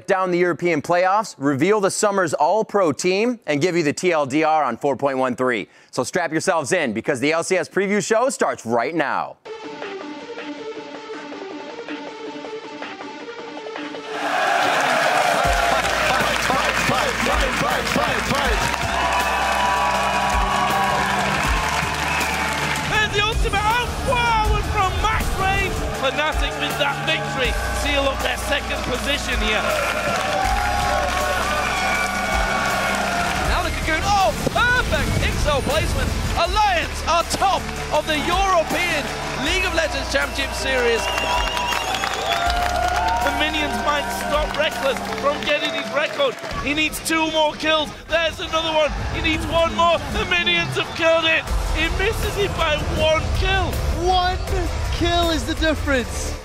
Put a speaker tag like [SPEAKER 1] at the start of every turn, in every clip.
[SPEAKER 1] break down the European playoffs, reveal the summer's all-pro team, and give you the TLDR on 4.13. So strap yourselves in because the LCS Preview show starts right now.
[SPEAKER 2] Fnatic with that victory seal up their second position here. Now the Cocoon, oh, perfect Ixo placement. Alliance are top of the European League of Legends Championship Series. The minions might stop Reckless from getting his record. He needs 2 more kills. There's another one. He needs 1 more. The minions have killed it. He misses it by 1 kill.
[SPEAKER 3] 1 kill is the difference.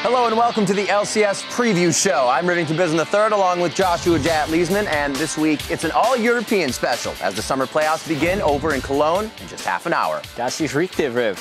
[SPEAKER 1] Hello and welcome to the LCS Preview Show. I'm Rivington Bisson III along with Joshua Jat Leesman, and this week it's an all-European special as the summer playoffs begin over in Cologne in just half an hour.
[SPEAKER 4] Das ist richtig, Riv.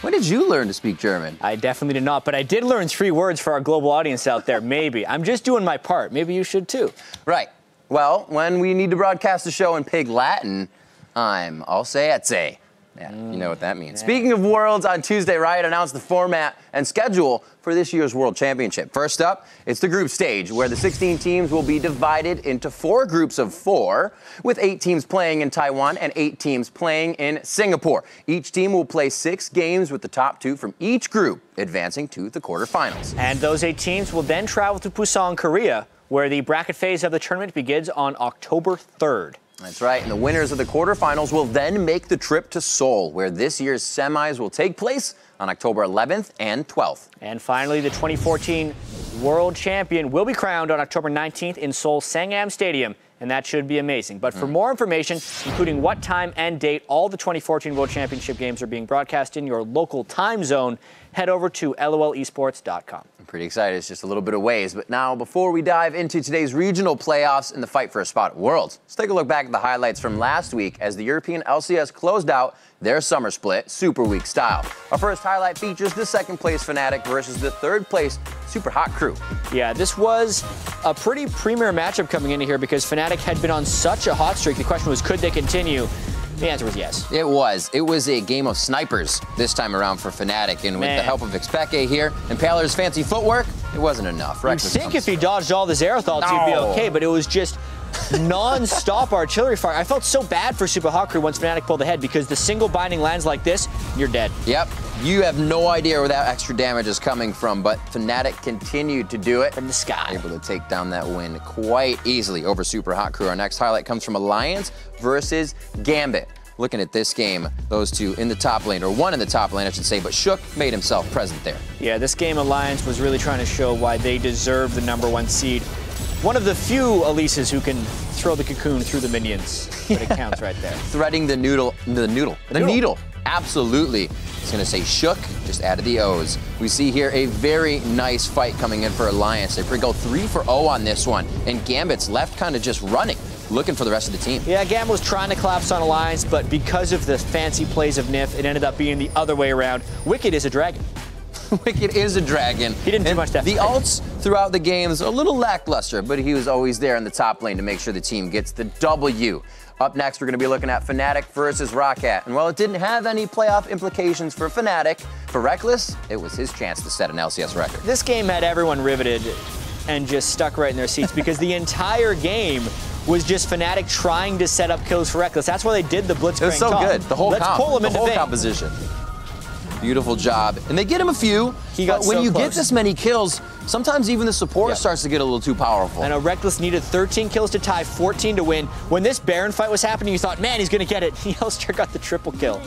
[SPEAKER 1] When did you learn to speak German?
[SPEAKER 4] I definitely did not, but I did learn 3 words for our global audience out there, maybe. I'm just doing my part. Maybe you should too.
[SPEAKER 1] Right. Well, when we need to broadcast the show in Pig Latin, I'm LCS. Yeah, you know what that means. Yeah. Speaking of Worlds, on Tuesday, Riot announced the format and schedule for this year's World Championship. First up, it's the group stage, where the 16 teams will be divided into 4 groups of 4, with 8 teams playing in Taiwan and 8 teams playing in Singapore. Each team will play 6 games with the top 2 from each group, advancing to the quarterfinals.
[SPEAKER 4] And those 8 teams will then travel to Busan, Korea, where the bracket phase of the tournament begins on October 3rd.
[SPEAKER 1] That's right, and the winners of the quarterfinals will then make the trip to Seoul, where this year's semis will take place on October 11th and 12th.
[SPEAKER 4] And finally, the 2014 World Champion will be crowned on October 19th in Seoul Sangam Stadium, and that should be amazing. But for more information, including what time and date all the 2014 World Championship games are being broadcast in your local time zone, head over to lolesports.com.
[SPEAKER 1] I'm pretty excited. It's just a little bit of ways. But now, before we dive into today's regional playoffs and the fight for a spot at Worlds, let's take a look back at the highlights from last week as the European LCS closed out their summer split Super Week style. Our first highlight features the second place Fnatic versus the third place Super Hot Crew.
[SPEAKER 4] Yeah, this was a pretty premier matchup coming into here because Fnatic had been on such a hot streak. The question was, could they continue? The answer was yes.
[SPEAKER 1] It was. It was a game of snipers this time around for Fnatic, and with the help of EpicSkillshot here and Paler's fancy footwork, it wasn't enough.
[SPEAKER 4] You'd think if he dodged all the Zerathals, he'd be okay, but it was just non-stop artillery fire. I felt so bad for Super Hot Crew once Fnatic pulled ahead because the single binding lands like this, you're dead.
[SPEAKER 1] Yep. You have no idea where that extra damage is coming from, but Fnatic continued to do it.
[SPEAKER 4] From the sky.
[SPEAKER 1] Able to take down that win quite easily over Super Hot Crew. Our next highlight comes from Alliance versus Gambit. Looking at this game, those two in the top lane, or one in the top lane, I should say, but Shook made himself present there.
[SPEAKER 4] Yeah, this game Alliance was really trying to show why they deserve the #1 seed. One of the few Elises who can throw the Cocoon through the minions, but it counts right there.
[SPEAKER 1] Threading the needle. Absolutely. It's going to say Shook, just added the O's. We see here a very nice fight coming in for Alliance. They go 3 for 0 on this one, and Gambit's left kind of just running, looking for the rest of the team.
[SPEAKER 4] Yeah, Gambit was trying to collapse on Alliance, but because of the fancy plays of Nif, it ended up being the other way around. Wicked is a dragon.
[SPEAKER 1] Wicked is a dragon.
[SPEAKER 4] He didn't do much that.
[SPEAKER 1] The ults throughout the games a little lackluster, but he was always there in the top lane to make sure the team gets the W. Up next, we're going to be looking at Fnatic versus Roccat. And while it didn't have any playoff implications for Fnatic, for Reckless, it was his chance to set an LCS record.
[SPEAKER 4] This game had everyone riveted and just stuck right in their seats because the entire game was just Fnatic trying to set up kills for Reckless. That's why they did the Blitzcrank.
[SPEAKER 1] It was so good. The whole
[SPEAKER 4] whole
[SPEAKER 1] composition. Beautiful job. And they get him a few, but when you get this many kills, sometimes even the support starts to get a little too powerful.
[SPEAKER 4] I know Reckless needed 13 kills to tie, 14 to win. When this Baron fight was happening, you thought, man, he's going to get it. Yellowster got the triple kill.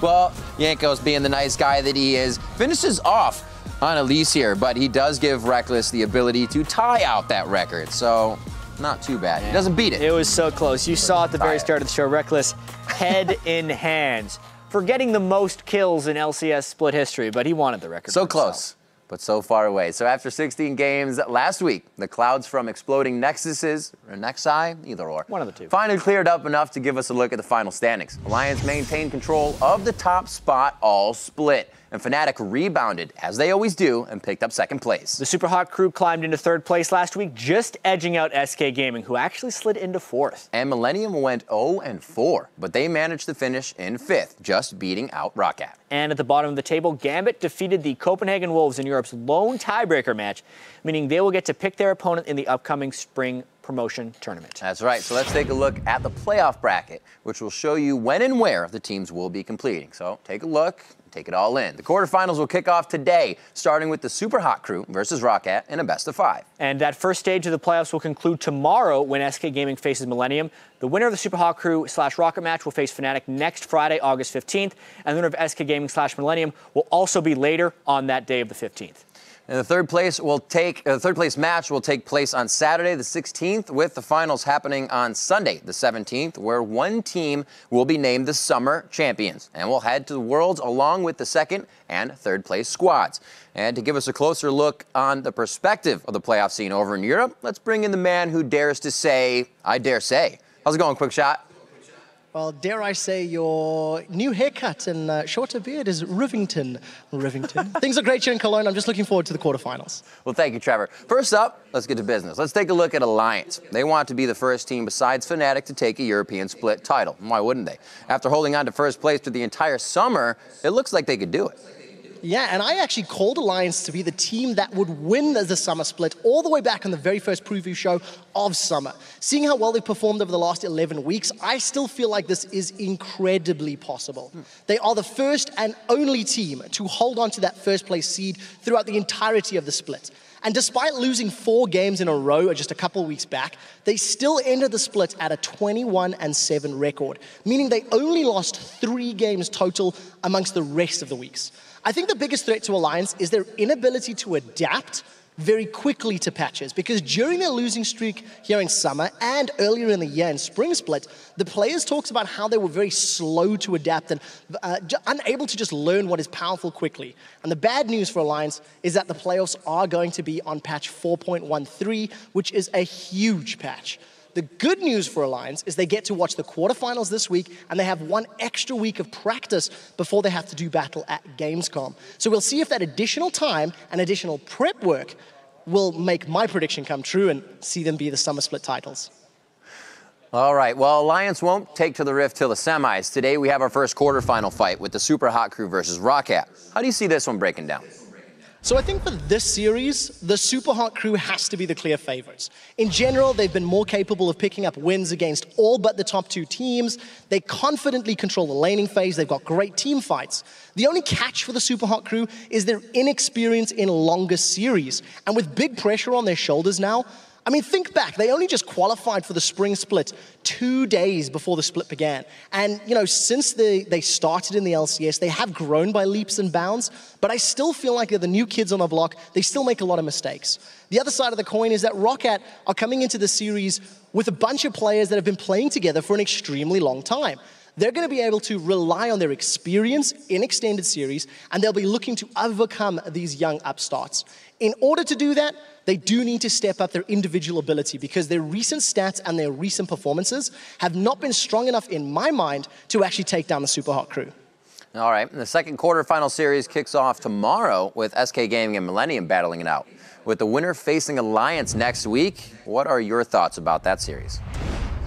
[SPEAKER 1] Well, Jankos, being the nice guy that he is, finishes off on Elise here, but he does give Reckless the ability to tie out that record. So, not too bad. He doesn't beat it.
[SPEAKER 4] It was so close. You saw at the very start of the show, Reckless head in hands for getting the most kills in LCS split history, but he wanted the record.
[SPEAKER 1] So close, but so far away. So after 16 games last week, the clouds from exploding Nexuses, or Nexi, either or,
[SPEAKER 4] one of the two,
[SPEAKER 1] finally cleared up enough to give us a look at the final standings. Alliance maintained control of the top spot all split. and Fnatic rebounded, as they always do, and picked up second place.
[SPEAKER 4] The Super Hot crew climbed into third place last week, just edging out SK Gaming, who actually slid into fourth.
[SPEAKER 1] And Millennium went 0-4, but they managed to finish in fifth, just beating out Roccat.
[SPEAKER 4] And at the bottom of the table, Gambit defeated the Copenhagen Wolves in Europe's lone tiebreaker match, meaning they will get to pick their opponent in the upcoming spring promotion tournament.
[SPEAKER 1] That's right. So let's take a look at the playoff bracket, which will show you when and where the teams will be competing. So take a look, take it all in. The quarterfinals will kick off today, starting with the Super Hot crew versus Roccat in a best-of-5.
[SPEAKER 4] And that first stage of the playoffs will conclude tomorrow when SK Gaming faces Millennium. The winner of the Super Hot crew / Rocket match will face Fnatic next Friday, August 15th. And the winner of SK Gaming / Millennium will also be later on that day of the 15th.
[SPEAKER 1] And the third place match will take place on Saturday, the 16th, with the finals happening on Sunday, the 17th, where one team will be named the Summer Champions and will head to the Worlds along with the second and third place squads. And to give us a closer look on the perspective of the playoff scene over in Europe, let's bring in the man who dares to say, I dare say. How's it going, Quickshot?
[SPEAKER 5] Well, dare I say your new haircut and shorter beard is Rivington. Things are great here in Cologne. I'm just looking forward to the quarterfinals.
[SPEAKER 1] Well, thank you, Trevor. First up, let's get to business. Let's take a look at Alliance. They want to be the first team besides Fnatic to take a European split title. Why wouldn't they? After holding on to first place for the entire summer, it looks like they could do it.
[SPEAKER 5] Yeah, and I actually called Alliance to be the team that would win the summer split all the way back on the very first preview show of summer. Seeing how well they've performed over the last 11 weeks, I still feel like this is incredibly possible. They are the first and only team to hold on to that first place seed throughout the entirety of the split. And despite losing 4 games in a row just a couple of weeks back, they still ended the split at a 21-7 record, meaning they only lost 3 games total amongst the rest of the weeks. I think the biggest threat to Alliance is their inability to adapt very quickly to patches, because during their losing streak here in summer and earlier in the year in spring split, the players talked about how they were very slow to adapt and unable to just learn what is powerful quickly. And the bad news for Alliance is that the playoffs are going to be on patch 4.13, which is a huge patch. The good news for Alliance is they get to watch the quarterfinals this week, and they have 1 extra week of practice before they have to do battle at Gamescom. So we'll see if that additional time and additional prep work will make my prediction come true and see them be the summer split titles.
[SPEAKER 1] All right, well, Alliance won't take to the Rift till the semis. Today we have our first quarterfinal fight with the Super Hot crew versus Roccat. How do you see this one breaking down?
[SPEAKER 5] So I think for this series, the Super Hot crew has to be the clear favorites. In general, they've been more capable of picking up wins against all but the top 2 teams. They confidently control the laning phase. They've got great team fights. The only catch for the Super Hot crew is their inexperience in longer series. And with big pressure on their shoulders now, I mean, think back. They only just qualified for the spring split 2 days before the split began. And, you know, since they started in the LCS, they have grown by leaps and bounds, but I still feel like they're the new kids on the block. They still make a lot of mistakes. The other side of the coin is that Roccat are coming into the series with a bunch of players that have been playing together for an extremely long time. They're going to be able to rely on their experience in extended series, and they'll be looking to overcome these young upstarts. In order to do that, they do need to step up their individual ability, because their recent stats and their recent performances have not been strong enough in my mind to actually take down the Super Hot crew.
[SPEAKER 1] All right, the second quarterfinal series kicks off tomorrow with SK Gaming and Millennium battling it out. With the winner facing Alliance next week, what are your thoughts about that series?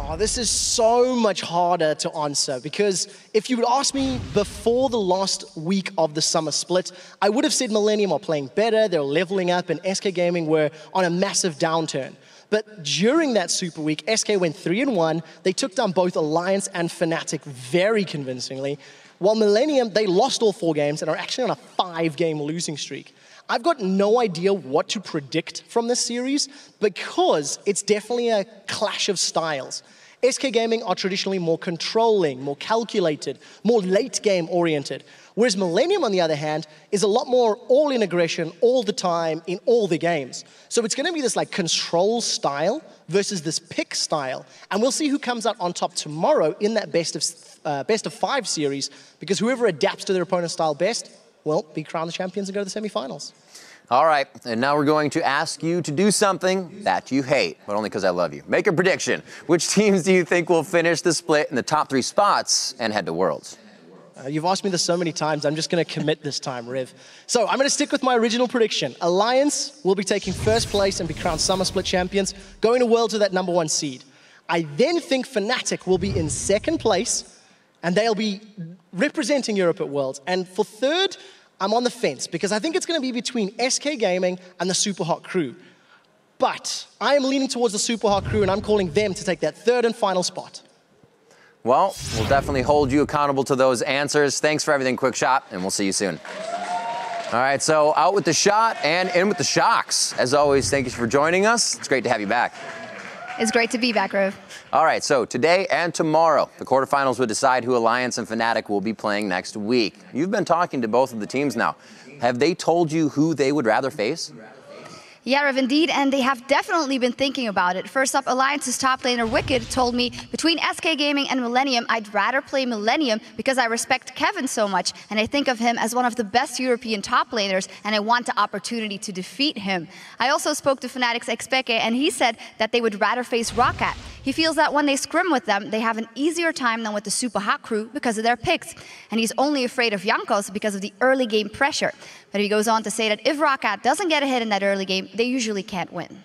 [SPEAKER 5] Oh, this is so much harder to answer, because if you would ask me before the last week of the summer split, I would have said Millennium are playing better, they're leveling up, and SK Gaming were on a massive downturn. But during that super week, SK went 3-1. They took down both Alliance and Fnatic very convincingly, while Millennium, they lost all 4 games and are actually on a 5-game losing streak. I've got no idea what to predict from this series, because it's definitely a clash of styles. SK Gaming are traditionally more controlling, more calculated, more late game oriented. Whereas Millennium, on the other hand, is a lot more all-in aggression all the time in all the games. So it's going to be this like control style versus this pick style. And we'll see who comes out on top tomorrow in that best of 5 series, because whoever adapts to their opponent's style best will be crowned the champions and go to the semifinals.
[SPEAKER 1] All right, and now we're going to ask you to do something that you hate, but only because I love you. Make a prediction. Which teams do you think will finish the split in the top 3 spots and head to Worlds?
[SPEAKER 5] You've asked me this so many times, I'm just going to commit this time, Rev. So I'm going to stick with my original prediction. Alliance will be taking first place and be crowned Summer Split champions, going to Worlds with that #1 seed. I then think Fnatic will be in second place, and they'll be representing Europe at Worlds. And for third, I'm on the fence, because I think it's going to be between SK Gaming and the Super Hot crew. But I am leaning towards the Super Hot crew, and I'm calling them to take that third and final spot.
[SPEAKER 1] Well, we'll definitely hold you accountable to those answers. Thanks for everything, Quickshot, and we'll see you soon. All right, so out with the shot and in with the shocks. As always, thank you for joining us. It's great to have you back.
[SPEAKER 6] It's great to be back, Rev.
[SPEAKER 1] All right, so today and tomorrow, the quarterfinals will decide who Alliance and Fnatic will be playing next week. You've been talking to both of the teams now. Have they told you who they would rather face?
[SPEAKER 6] Yeah, Rev, indeed, and they have definitely been thinking about it. First up, Alliance's top laner Wicked told me, between SK Gaming and Millennium, I'd rather play Millennium because I respect Kevin so much, and I think of him as one of the best European top laners, and I want the opportunity to defeat him. I also spoke to Fnatic's Xpeke, and he said that they would rather face Roccat. He feels that when they scrim with them, they have an easier time than with the Super Hot crew because of their picks. And he's only afraid of Jankos because of the early game pressure. But he goes on to say that if Roccat doesn't get a hit in that early game, they usually can't win.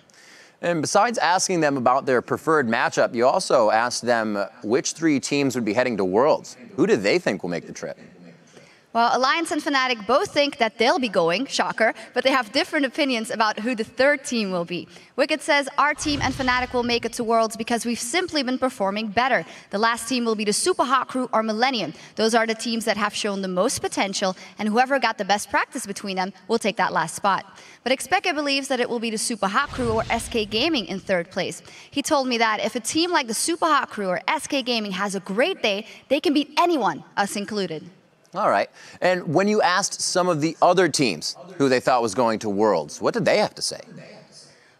[SPEAKER 1] And besides asking them about their preferred matchup, you also asked them which 3 teams would be heading to Worlds. Who do they think will make the trip?
[SPEAKER 6] Well, Alliance and Fnatic both think that they'll be going, shocker, but they have different opinions about who the third team will be. Wicked says our team and Fnatic will make it to Worlds because we've simply been performing better. The last team will be the Super Hot crew or Millennium. Those are the teams that have shown the most potential, and whoever got the best practice between them will take that last spot. But Xpeke believes that it will be the Super Hot crew or SK Gaming in third place. He told me that if a team like the Super Hot crew or SK Gaming has a great day, they can beat anyone, us included.
[SPEAKER 1] All right. And when you asked some of the other teams who they thought was going to Worlds, what did they have to say?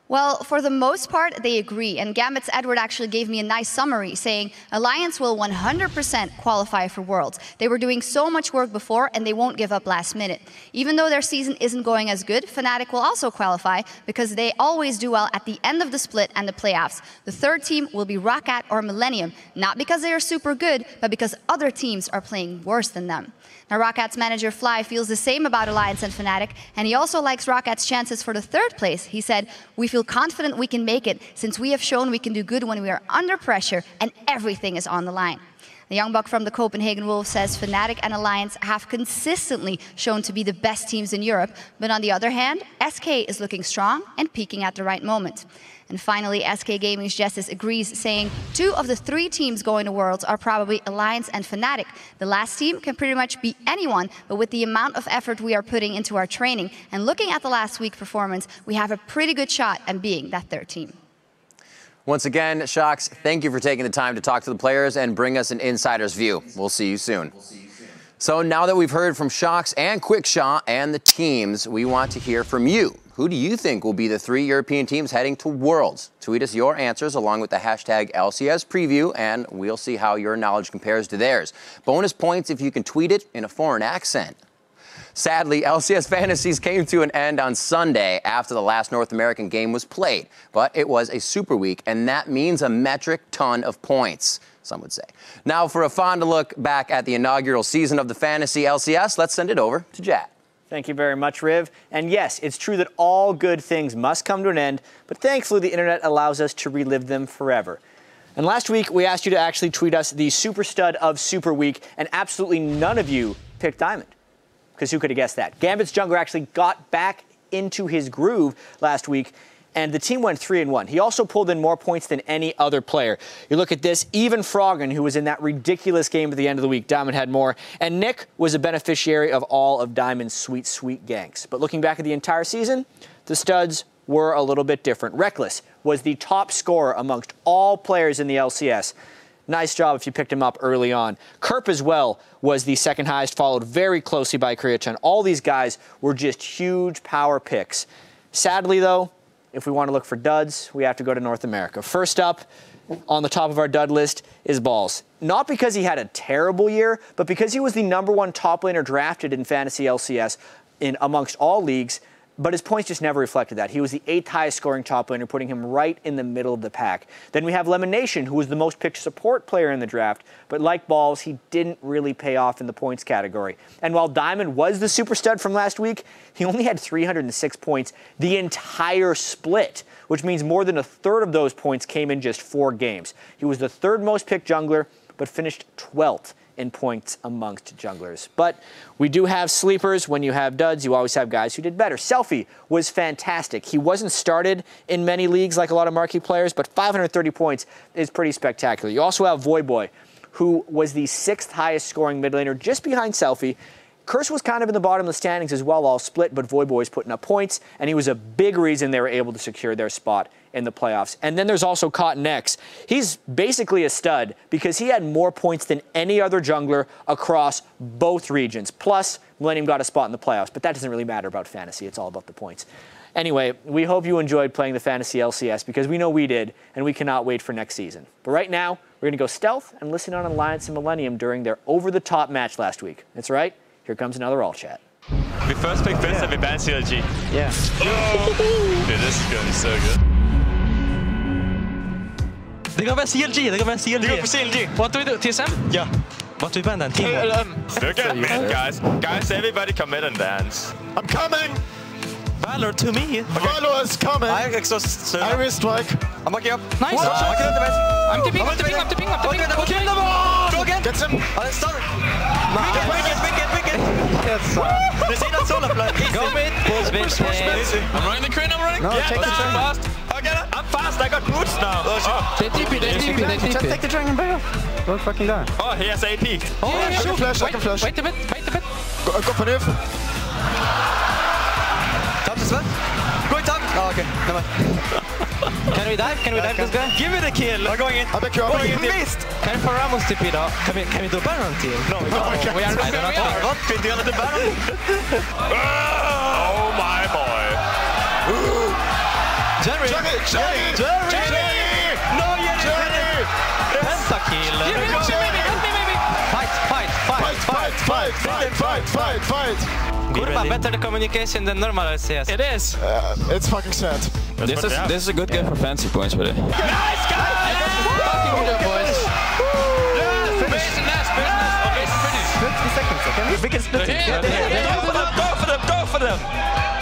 [SPEAKER 6] Well, for the most part, they agree. And Gambit's Edward actually gave me a nice summary saying Alliance will 100% qualify for Worlds. They were doing so much work before and they won't give up last minute. Even though their season isn't going as good, Fnatic will also qualify because they always do well at the end of the split and the playoffs. The third team will be Roccat or Millennium, not because they are super good, but because other teams are playing worse than them. Now, Rockat's manager Fly feels the same about Alliance and Fnatic, and he also likes Rockat's chances for the third place. He said, "We feel confident we can make it, since we have shown we can do good when we are under pressure and everything is on the line." The young buck from the Copenhagen Wolves says Fnatic and Alliance have consistently shown to be the best teams in Europe, but on the other hand, SK is looking strong and peaking at the right moment. And finally, SK Gaming's Justice agrees, saying 2 of the 3 teams going to Worlds are probably Alliance and Fnatic. The last team can pretty much be anyone, but with the amount of effort we are putting into our training and looking at the last week performance, we have a pretty good shot at being that third team.
[SPEAKER 1] Once again, Shocks, thank you for taking the time to talk to the players and bring us an insider's view. We'll see you soon. So now that we've heard from Shocks and Quickshot and the teams, we want to hear from you. Who do you think will be the 3 European teams heading to Worlds? Tweet us your answers along with the hashtag LCSPREVIEW, and we'll see how your knowledge compares to theirs. Bonus points if you can tweet it in a foreign accent. Sadly, LCS Fantasies came to an end on Sunday after the last North American game was played. But it was a super week, and that means a metric ton of points, some would say. Now, for a fond look back at the inaugural season of the Fantasy LCS, let's send it over to Jack.
[SPEAKER 4] Thank you very much, Riv. And yes, it's true that all good things must come to an end, but thankfully the internet allows us to relive them forever. And last week, we asked you to actually tweet us the Super Stud of Super Week, and absolutely none of you picked Diamond. Because who could have guessed that? Gambit's jungler actually got back into his groove last week, and the team went 3-1. He also pulled in more points than any other player. You look at this, even Froggen, who was in that ridiculous game at the end of the week, Diamond had more, and Nick was a beneficiary of all of Diamond's sweet, sweet ganks. But looking back at the entire season, the studs were a little bit different. Reckless was the top scorer amongst all players in the LCS. Nice job if you picked him up early on. Kerp as well was the second highest, followed very closely by Koreachan. All these guys were just huge power picks. Sadly, though, if we want to look for duds, we have to go to North America. First up on the top of our dud list is Balls. Not because he had a terrible year, but because he was the #1 top laner drafted in Fantasy LCS amongst all leagues. but his points just never reflected that. He was the 8th highest scoring top laner, putting him right in the middle of the pack. Then we have Lemonation, who was the most picked support player in the draft, but like Balls, he didn't really pay off in the points category. And while Diamond was the super stud from last week, he only had 306 points the entire split, which means more than a third of those points came in just 4 games. He was the 3rd most picked jungler, but finished 12th in points amongst junglers. But we do have sleepers. When you have duds, you always have guys who did better. Selfie was fantastic. He wasn't started in many leagues like a lot of marquee players, but 530 points is pretty spectacular. You also have Voyboy, who was the 6th highest scoring mid laner, just behind Selfie. Curse was kind of in the bottom of the standings as well, all split, but Voyboy's putting up points, and he was a big reason they were able to secure their spot in the playoffs. And then there's also Cotton X. He's basically a stud because he had more points than any other jungler across both regions. Plus, Millennium got a spot in the playoffs, but that doesn't really matter about fantasy. It's all about the points. Anyway, we hope you enjoyed playing the Fantasy LCS because we know we did, and we cannot wait for next season. But right now, we're going to go stealth and listen on Alliance and Millennium during their over-the-top match last week. That's right. Here comes another all chat.
[SPEAKER 7] We first picked this and we banned CLG.
[SPEAKER 4] Yeah.
[SPEAKER 7] Oh. Dude, this is going to be so good.
[SPEAKER 8] Det går med CLG, det går med CLG.
[SPEAKER 7] Det går med CLG.
[SPEAKER 8] What do we do? TSM?
[SPEAKER 7] Yeah.
[SPEAKER 8] What do we ban then? Team?
[SPEAKER 7] Look at mid, guys. Guys, everybody commit and dance.
[SPEAKER 9] I'm coming!
[SPEAKER 8] Valor to me.
[SPEAKER 9] Valor is coming!
[SPEAKER 7] I exhaust.
[SPEAKER 9] I will strike.
[SPEAKER 7] I'm walking up.
[SPEAKER 8] Nice. I'm tipping. Kill them all!
[SPEAKER 7] Go again.
[SPEAKER 9] Get him!
[SPEAKER 7] Start. Wicked. Yes. They say that solo play.
[SPEAKER 8] Go mid. Push.
[SPEAKER 7] I'm running the crane,
[SPEAKER 9] No, take the train.
[SPEAKER 7] Fast. Okay, I'm fast. I got boots now.
[SPEAKER 8] They TP.
[SPEAKER 9] Just take the dragon barrel. Don't fucking die.
[SPEAKER 7] Oh, he has AP.
[SPEAKER 9] Oh, I can flash.
[SPEAKER 8] Wait a bit.
[SPEAKER 9] Go for Nif.
[SPEAKER 7] Top is what? Going top. Oh, okay. Never mind.
[SPEAKER 8] Can we dive this guy?
[SPEAKER 7] Give me the kill. I'm going in.
[SPEAKER 9] I back you up.
[SPEAKER 7] Missed.
[SPEAKER 8] Can we Ramos TP though? Can we do Baron team?
[SPEAKER 7] No, we can't.
[SPEAKER 8] We are not.
[SPEAKER 7] What? Can you the Baron? Oh my boy.
[SPEAKER 8] Jerry!
[SPEAKER 7] No, Jerry!
[SPEAKER 8] Pentakill! Fight! Kurva, better the communication than normal LCS. It is!
[SPEAKER 9] It's fucking sad.
[SPEAKER 10] This is a good game for fancy points, buddy.
[SPEAKER 7] Nice guys!
[SPEAKER 8] Fucking good, boys!
[SPEAKER 7] Finish! Okay, finish!
[SPEAKER 9] 50 seconds, okay? We can split it.
[SPEAKER 7] Go for them!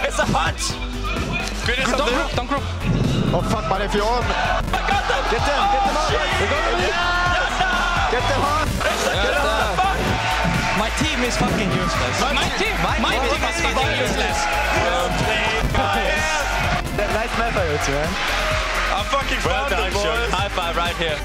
[SPEAKER 7] It's a hunt! Finish up there!
[SPEAKER 8] Don't group!
[SPEAKER 9] Oh fuck, but if you're on...
[SPEAKER 7] I got them!
[SPEAKER 9] Get them on! Get them on!
[SPEAKER 8] My team is fucking useless. My team is fucking useless.
[SPEAKER 9] Nice map, man.
[SPEAKER 7] I'm fucking found them, boys. High five right here.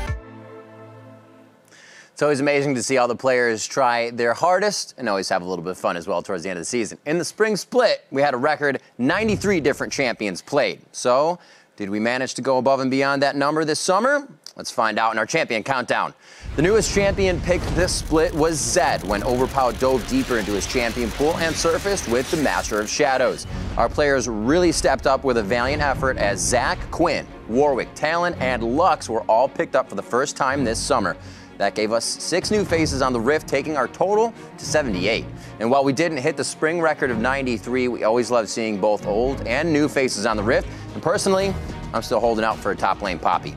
[SPEAKER 1] It's always amazing to see all the players try their hardest and always have a little bit of fun as well towards the end of the season. In the spring split, we had a record 93 different champions played. So, did we manage to go above and beyond that number this summer? Let's find out in our champion countdown. The newest champion picked this split was Zed when Overpow dove deeper into his champion pool and surfaced with the Master of Shadows. Our players really stepped up with a valiant effort as Zac, Quinn, Warwick, Talon, and Lux were all picked up for the first time this summer. That gave us 6 new faces on the Rift, taking our total to 78. And while we didn't hit the spring record of 93, we always love seeing both old and new faces on the Rift. And personally, I'm still holding out for a top lane Poppy.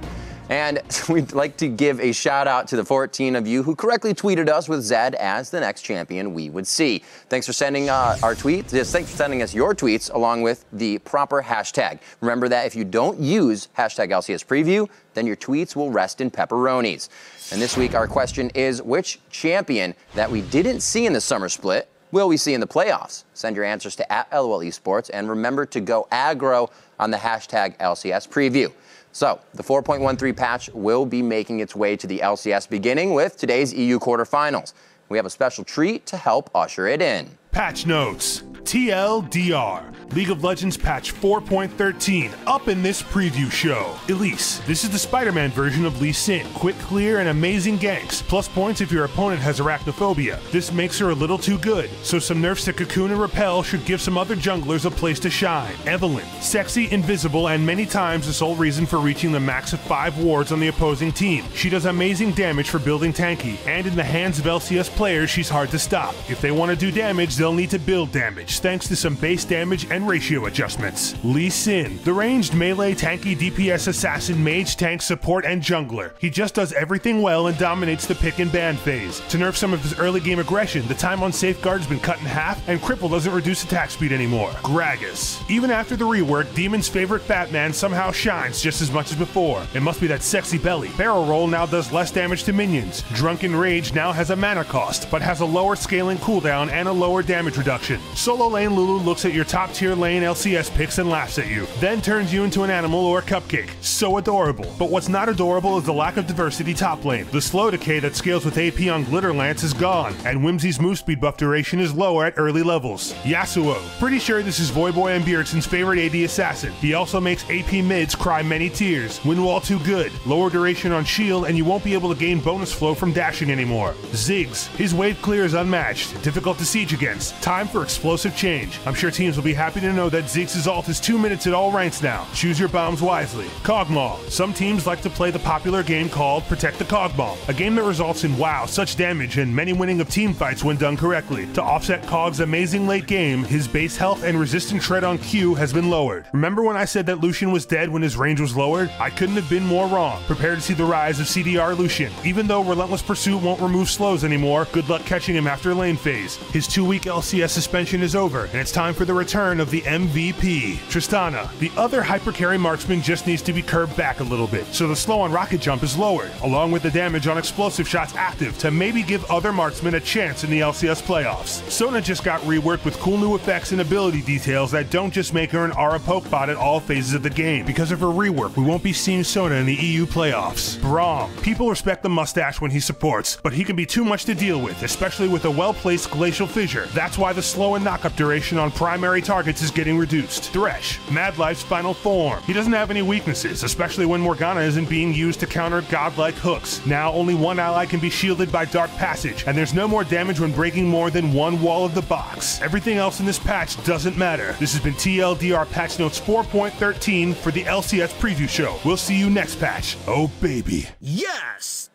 [SPEAKER 1] And we'd like to give a shout out to the 14 of you who correctly tweeted us with Zed as the next champion we would see. Thanks for sending our tweets. Thanks for sending us your tweets along with the proper hashtag. Remember that if you don't use hashtag LCSPREVIEW, then your tweets will rest in pepperonis. And this week our question is, which champion that we didn't see in the summer split will we see in the playoffs? Send your answers to @LOLesports and remember to go aggro on the hashtag LCSPREVIEW. So, the 4.13 patch will be making its way to the LCS beginning with today's EU quarterfinals. We have a special treat to help usher it in.
[SPEAKER 11] Patch notes. TLDR. League of Legends patch 4.13 up in this preview show. Elise, this is the Spider-Man version of Lee Sin. Quick clear and amazing ganks. Plus points if your opponent has arachnophobia. This makes her a little too good, so some nerfs to Cocoon and Repel should give some other junglers a place to shine. Evelyn, sexy, invisible, and many times the sole reason for reaching the max of 5 wards on the opposing team. She does amazing damage for building tanky, and in the hands of LCS players, she's hard to stop. If they want to do damage, they'll need to build damage. damage thanks to some base damage and ratio adjustments. Lee Sin, the ranged melee tanky DPS assassin, mage, tank, support, and jungler. He just does everything well and dominates the pick and ban phase. To nerf some of his early game aggression, the time on safeguard has been cut in half, and cripple doesn't reduce attack speed anymore. Gragas. Even after the rework, Demon's favorite Batman somehow shines just as much as before. It must be that sexy belly. Barrel Roll now does less damage to minions. Drunken Rage now has a mana cost, but has a lower scaling cooldown and a lower damage reduction. Solo lane Lulu looks at your top tier lane LCS picks and laughs at you, then turns you into an animal or a cupcake. So adorable. But what's not adorable is the lack of diversity top lane. The slow decay that scales with AP on Glitter Lance is gone, and Whimsy's move speed buff duration is lower at early levels. Yasuo. Pretty sure this is Voyboy and Bjergsen's favorite AD assassin. He also makes AP mids cry many tears. Wind wall too good. Lower duration on shield, and you won't be able to gain bonus flow from dashing anymore. Ziggs. His wave clear is unmatched. Difficult to siege against. Time for explosive change. I'm sure teams will be happy to know that Ziggs' ult is 2 minutes at all ranks now. Choose your bombs wisely. Cogmaw. Some teams like to play the popular game called Protect the Cogmaw, a game that results in wow, such damage and many winning of team fights when done correctly. To offset Cog's amazing late game, his base health and resistant shred on Q has been lowered. Remember when I said that Lucian was dead when his range was lowered? I couldn't have been more wrong. Prepare to see the rise of CDR Lucian. Even though Relentless Pursuit won't remove slows anymore, good luck catching him after lane phase. His 2-week LCS suspension is over, and it's time for the return of the MVP. Tristana. The other hypercarry marksman just needs to be curbed back a little bit, so the slow on rocket jump is lowered, along with the damage on explosive shots active to maybe give other marksmen a chance in the LCS playoffs. Sona just got reworked with cool new effects and ability details that don't just make her an aura poke bot at all phases of the game. Because of her rework, we won't be seeing Sona in the EU playoffs. Braum. People respect the mustache when he supports, but he can be too much to deal with, especially with a well-placed glacial fissure. That's why the slow and knockup duration on primary targets is getting reduced. Thresh. Mad Life's final form. He doesn't have any weaknesses, especially when Morgana isn't being used to counter godlike hooks. Now only one ally can be shielded by Dark Passage, and there's no more damage when breaking more than one wall of the box. Everything else in this patch doesn't matter. This has been TLDR Patch Notes 4.13 for the LCS Preview Show. We'll see you next patch. Oh baby.
[SPEAKER 1] Yes!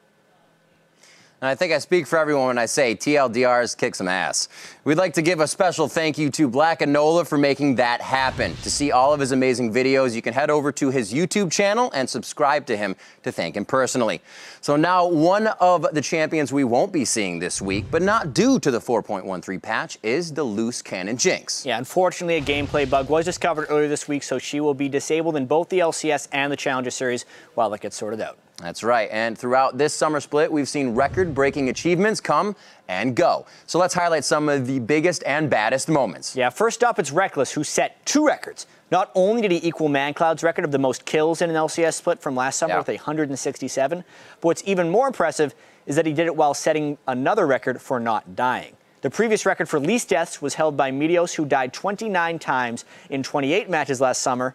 [SPEAKER 1] And I think I speak for everyone when I say TLDRs kick some ass. We'd like to give a special thank you to Black Enola for making that happen. To see all of his amazing videos, you can head over to his YouTube channel and subscribe to him to thank him personally. So now, one of the champions we won't be seeing this week, but not due to the 4.13 patch, is the Loose Cannon Jinx.
[SPEAKER 4] Yeah, unfortunately, a gameplay bug was discovered earlier this week, so she will be disabled in both the LCS and the Challenger Series while that gets sorted out.
[SPEAKER 1] That's right, and throughout this summer split, we've seen record-breaking achievements come and go. So let's highlight some of the biggest and baddest moments.
[SPEAKER 4] Yeah, first up, it's Reckless, who set 2 records. Not only did he equal ManCloud's record of the most kills in an LCS split from last summer with 167, but what's even more impressive is that he did it while setting another record for not dying. The previous record for least deaths was held by Meteos, who died 29 times in 28 matches last summer.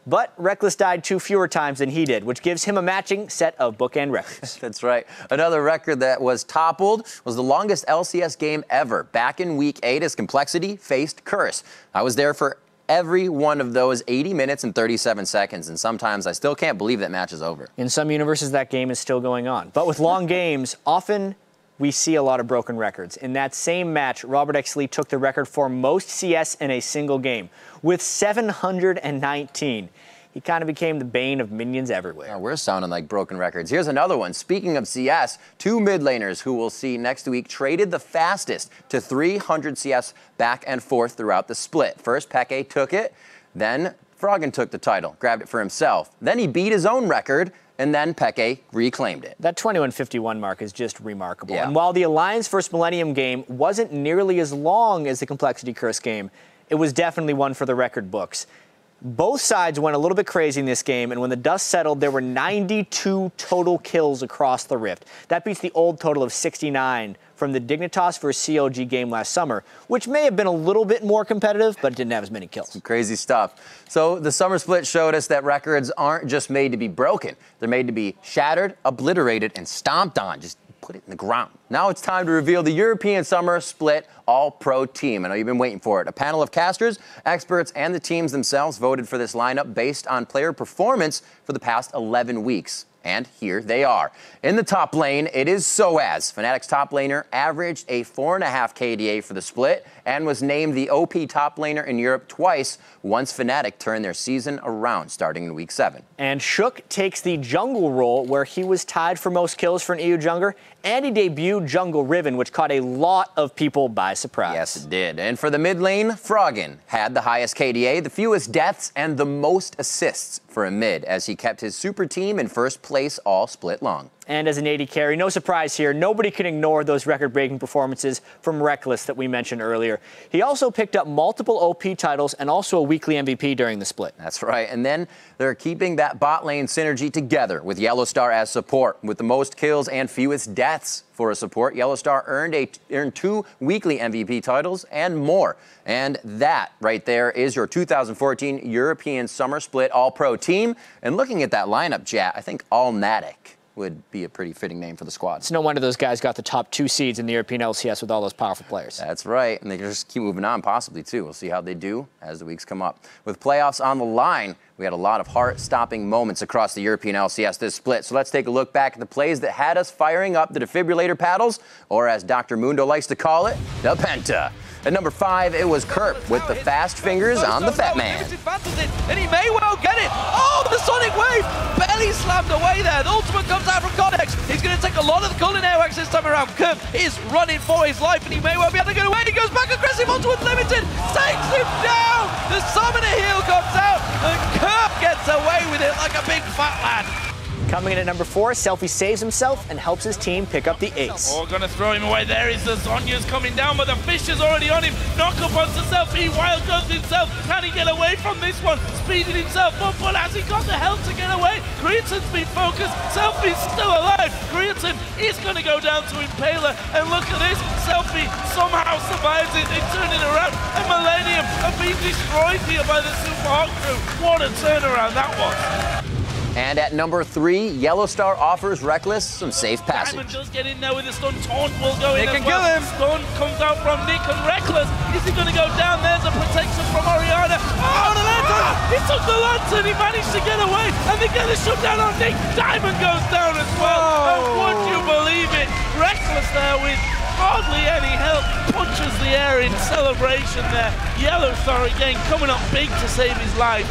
[SPEAKER 4] But Reckless died 2 fewer times than he did, which gives him a matching set of bookend records.
[SPEAKER 1] That's right. Another record that was toppled was the longest LCS game ever. Back in Week 8 as Complexity faced Curse. I was there for every one of those 80 minutes and 37 seconds, and sometimes I still can't believe that match is over.
[SPEAKER 4] In some universes, that game is still going on. But with long games, often we see a lot of broken records. In that same match, Robert X. Lee took the record for most CS in a single game, with 719. He kind of became the bane of minions everywhere.
[SPEAKER 1] We're sounding like broken records. Here's another one. Speaking of CS, 2 mid laners who we'll see next week traded the fastest to 300 CS back and forth throughout the split. First, Peke took it, then Froggen took the title, grabbed it for himself. Then he beat his own record, and then Peke reclaimed it.
[SPEAKER 4] That 21:51 mark is just remarkable.
[SPEAKER 1] Yeah.
[SPEAKER 4] And while the Alliance vs. Millennium game wasn't nearly as long as the Complexity Curse game, it was definitely one for the record books. Both sides went a little bit crazy in this game, and when the dust settled, there were 92 total kills across the Rift. That beats the old total of 69 from the Dignitas vs. COG game last summer, which may have been a little bit more competitive, but it didn't have as many kills.
[SPEAKER 1] Some crazy stuff. So the summer split showed us that records aren't just made to be broken. They're made to be shattered, obliterated, and stomped on. Just put it in the ground. Now it's time to reveal the European Summer Split All-Pro team. I know you've been waiting for it. A panel of casters, experts, and the teams themselves voted for this lineup based on player performance for the past 11 weeks. And here they are. In the top lane, it is Soaz. Fnatic's top laner averaged a 4.5 KDA for the split and was named the OP top laner in Europe twice once Fnatic turned their season around starting in Week 7.
[SPEAKER 4] And Shook takes the jungle role where he was tied for most kills for an EU jungler, and he debuted Jungle Riven, which caught a lot of people by surprise.
[SPEAKER 1] Yes, it did. And for the mid lane, Froggen had the highest KDA, the fewest deaths, and the most assists for a mid as he kept his super team in first place all split long.
[SPEAKER 4] And as an AD carry, no surprise here, nobody can ignore those record-breaking performances from Reckless that we mentioned earlier. He also picked up multiple OP titles and also a weekly MVP during the split.
[SPEAKER 1] That's right. And then they're keeping that bot lane synergy together with Yellowstar as support. With the most kills and fewest deaths for a support, Yellowstar earned 2 weekly MVP titles and more. And that right there is your 2014 European Summer Split All-Pro team. And looking at that lineup, chat, I think Allmatic would be a pretty fitting name for the squad.
[SPEAKER 4] It's no wonder those guys got the top 2 seeds in the European LCS with all those powerful players.
[SPEAKER 1] That's right, and they can just keep moving on possibly too. We'll see how they do as the weeks come up. With playoffs on the line, we had a lot of heart-stopping moments across the European LCS this split. So let's take a look back at the plays that had us firing up the defibrillator paddles, or as Dr. Mundo likes to call it, the Penta. At number 5, it was Kerp with the fast fingers on the Fat Man.
[SPEAKER 7] And he may well get it. Oh, the Sonic Wave! Belly slammed away there. The ultimate comes out from Codex. He's going to take a lot of the golden airwax this time around. Kerp is running for his life, and he may well be able to get away. He goes back aggressive onto Unlimited. Takes him down. The Summoner Heal comes out, and Kerp gets away with it like a big fat lad.
[SPEAKER 4] Coming in at number 4, Selfie saves himself and helps his team pick up the ace.
[SPEAKER 2] Oh, gonna throw him away. There is the Zonya's coming down, but the fish is already on him. Knock up onto Selfie. Wild goes himself. Can he get away from this one? Speeding himself up, but has he got the health to get away? Creaton's been focused. Selfie's still alive. Creaton is gonna go down to Impaler, and look at this. Selfie somehow survives it. They turn it around, and Millennium are being destroyed here by the Super Hawk crew. What a turnaround that was.
[SPEAKER 1] And at number 3, Yellowstar offers Reckless some safe passage.
[SPEAKER 2] Diamond does get in there with the stun. Taunt will go in
[SPEAKER 7] They
[SPEAKER 2] as
[SPEAKER 7] can
[SPEAKER 2] well.
[SPEAKER 7] kill him.
[SPEAKER 2] Stun comes out from Nick and Reckless. Is he going to go down? There's a protection from Oriana. Oh, the lantern! He took the lantern. He managed to get away. And they get a shutdown on Nick. Diamond goes down as well. And would you believe it? Reckless there with hardly any help. Punches the air in celebration there. Yellowstar again coming up big to save his life.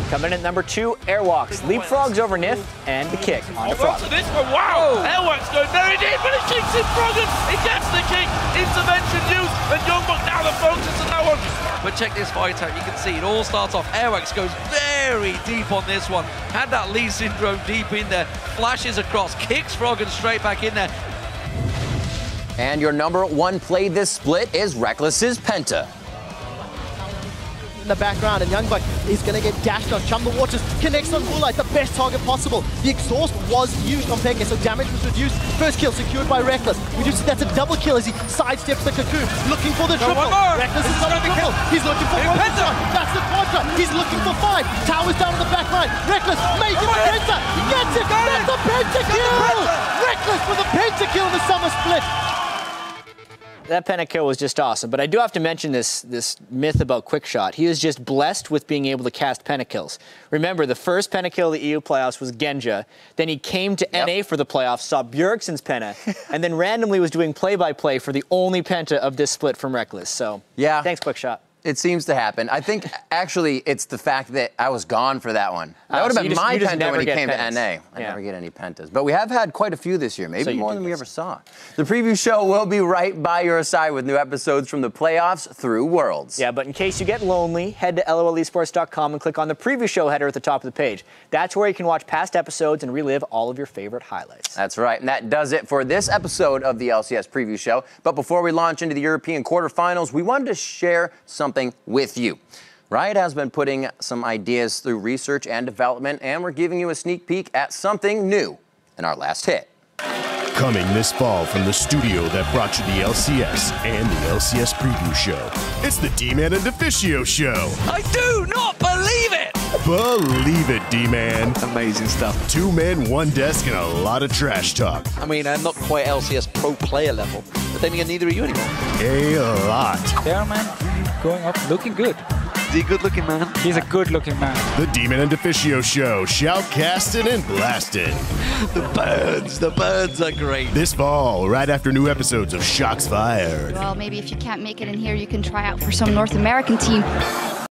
[SPEAKER 4] Coming in at number 2, Airwalks leapfrogs over Nif and the kick on the frog.
[SPEAKER 2] This one, wow! Airwalks going very deep, but he kicks in Froggen. He gets the kick. Intervention used, and Youngbuck now the focus on that one.
[SPEAKER 7] But check this fight out. You can see it all starts off. Airwax goes very deep on this one. Had that Lee syndrome deep in there. Flashes across, kicks Froggen straight back in there.
[SPEAKER 1] And your number 1 play this split is Reckless's Penta.
[SPEAKER 5] The background, and Youngbuck is going to get dashed on. Chum the Waters connects on Moonlight, the best target possible. The exhaust was used on Peke, so damage was reduced. First kill secured by Reckless. We do see that's a double kill as he sidesteps the cocoon, looking for the triple. Reckless is on the triple. He's looking for one. That's the quadra. He's looking for 5. Towers down on the back line. Reckless making the Penta. He gets it. That's a Penta kill. Reckless with a Penta kill in the summer split.
[SPEAKER 4] That pentakill was just awesome, but I do have to mention this myth about Quickshot. He is just blessed with being able to cast pentakills. Remember, the first pentakill of the EU playoffs was Genja. Then he came to NA for the playoffs, saw Bjergsen's penta, and then randomly was doing play-by-play for the only penta of this split from Reckless. So,
[SPEAKER 1] yeah,
[SPEAKER 4] thanks, Quickshot.
[SPEAKER 1] It seems to happen. I think, actually, it's the fact that I was gone for that one. That would have been my penta when he came to NA. I never get any pentas. But we have had quite a few this year, maybe more than we ever saw. The preview show will be right by your side with new episodes from the playoffs through Worlds.
[SPEAKER 4] Yeah, but in case you get lonely, head to lolesports.com and click on the preview show header at the top of the page. That's where you can watch past episodes and relive all of your favorite highlights.
[SPEAKER 1] That's right, and that does it for this episode of the LCS Preview Show. But before we launch into the European quarterfinals, we wanted to share something with you. Riot has been putting some ideas through research and development, and we're giving you a sneak peek at something new in our last hit.
[SPEAKER 12] Coming this fall from the studio that brought you the LCS and the LCS Preview Show, it's the D-Man and Deficio Show.
[SPEAKER 7] I do not believe it!
[SPEAKER 12] Believe it, D-Man.
[SPEAKER 7] Amazing stuff.
[SPEAKER 12] 2 men, 1 desk, and a lot of trash talk.
[SPEAKER 7] I mean, I'm not quite LCS pro player level, but then again, neither are you anymore.
[SPEAKER 12] A lot.
[SPEAKER 8] Yeah, man, going up, looking good.
[SPEAKER 7] Is he a good looking man?
[SPEAKER 8] He's a good looking man.
[SPEAKER 12] The Demon and Deficio Show, shoutcasting and blasting.
[SPEAKER 7] The birds are great.
[SPEAKER 12] This fall, right after new episodes of Shots Fired.
[SPEAKER 6] Well, maybe if you can't make it in here, you can try out for some North American team.